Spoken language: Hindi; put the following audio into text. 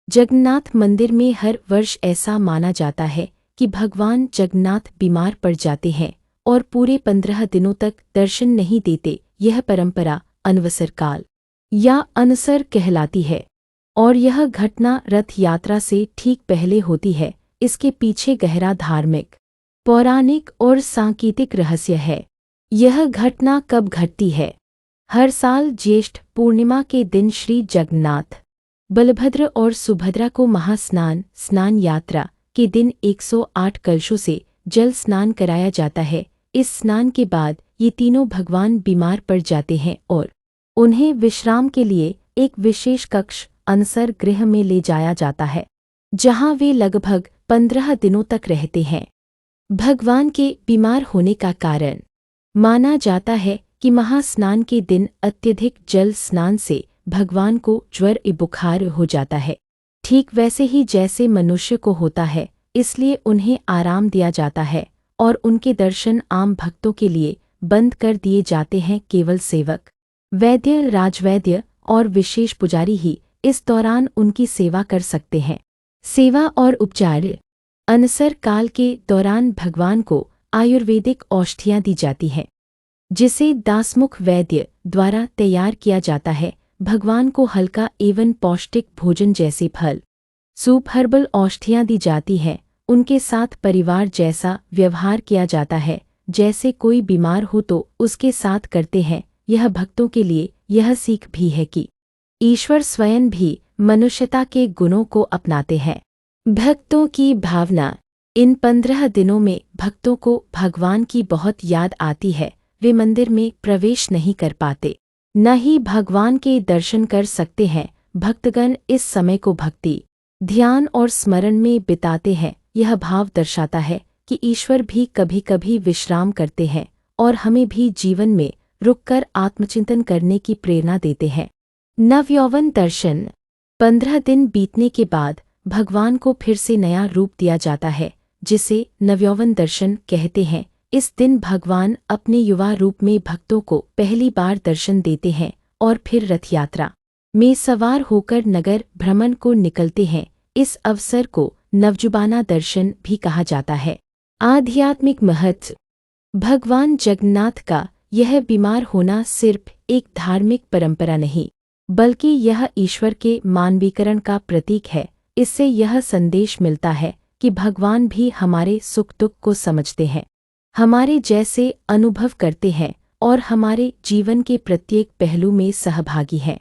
जगन्नाथ मंदिर में हर वर्ष ऐसा माना जाता है कि भगवान जगन्नाथ बीमार पड़ जाते हैं और पूरे 15 दिनों तक दर्शन नहीं देते। यह परंपरा अनवसर काल या अनसर कहलाती है और यह घटना रथ यात्रा से ठीक पहले होती है। इसके पीछे गहरा धार्मिक, पौराणिक और सांकेतिक रहस्य है। यह घटना कब घटती है? हर साल ज्येष्ठ पूर्णिमा के दिन श्री जगन्नाथ, बलभद्र और सुभद्रा को स्नान यात्रा के दिन 108 कलशों से जल स्नान कराया जाता है। इस स्नान के बाद ये तीनों भगवान बीमार पड़ जाते हैं और उन्हें विश्राम के लिए एक विशेष कक्ष अनसर गृह में ले जाया जाता है, जहां वे लगभग 15 दिनों तक रहते हैं। भगवान के बीमार होने का कारण माना जाता है कि महास्नान के दिन अत्यधिक जल स्नान से भगवान को ज्वर बुखार हो जाता है, ठीक वैसे ही जैसे मनुष्य को होता है। इसलिए उन्हें आराम दिया जाता है और उनके दर्शन आम भक्तों के लिए बंद कर दिए जाते हैं। केवल सेवक, वैद्य, राजवैद्य और विशेष पुजारी ही इस दौरान उनकी सेवा कर सकते हैं। सेवा और उपचार। अनसर काल के दौरान भगवान को आयुर्वेदिक औषधियाँ दी जाती हैं, जिसे दासमुख वैद्य द्वारा तैयार किया जाता है। भगवान को हल्का एवं पौष्टिक भोजन जैसे फल, सूप, हर्बल औषधियाँ दी जाती हैं। उनके साथ परिवार जैसा व्यवहार किया जाता है, जैसे कोई बीमार हो तो उसके साथ करते हैं। यह भक्तों के लिए यह सीख भी है कि ईश्वर स्वयं भी मनुष्यता के गुणों को अपनाते हैं। भक्तों की भावना। इन 15 दिनों में भक्तों को भगवान की बहुत याद आती है। वे मंदिर में प्रवेश नहीं कर पाते, न ही भगवान के दर्शन कर सकते हैं। भक्तगण इस समय को भक्ति, ध्यान और स्मरण में बिताते हैं। यह भाव दर्शाता है कि ईश्वर भी कभी कभी विश्राम करते हैं और हमें भी जीवन में रुककर आत्मचिंतन करने की प्रेरणा देते हैं। नवयौवन दर्शन। 15 दिन बीतने के बाद भगवान को फिर से नया रूप दिया जाता है, जिसे नवयौवन दर्शन कहते हैं। इस दिन भगवान अपने युवा रूप में भक्तों को पहली बार दर्शन देते हैं और फिर रथ यात्रा में सवार होकर नगर भ्रमण को निकलते हैं। इस अवसर को नवजुबाना दर्शन भी कहा जाता है। आध्यात्मिक महत्व। भगवान जगन्नाथ का यह बीमार होना सिर्फ एक धार्मिक परंपरा नहीं, बल्कि यह ईश्वर के मानवीकरण का प्रतीक है। इससे यह संदेश मिलता है कि भगवान भी हमारे सुख दुख को समझते हैं, हमारे जैसे अनुभव करते हैं और हमारे जीवन के प्रत्येक पहलू में सहभागी हैं।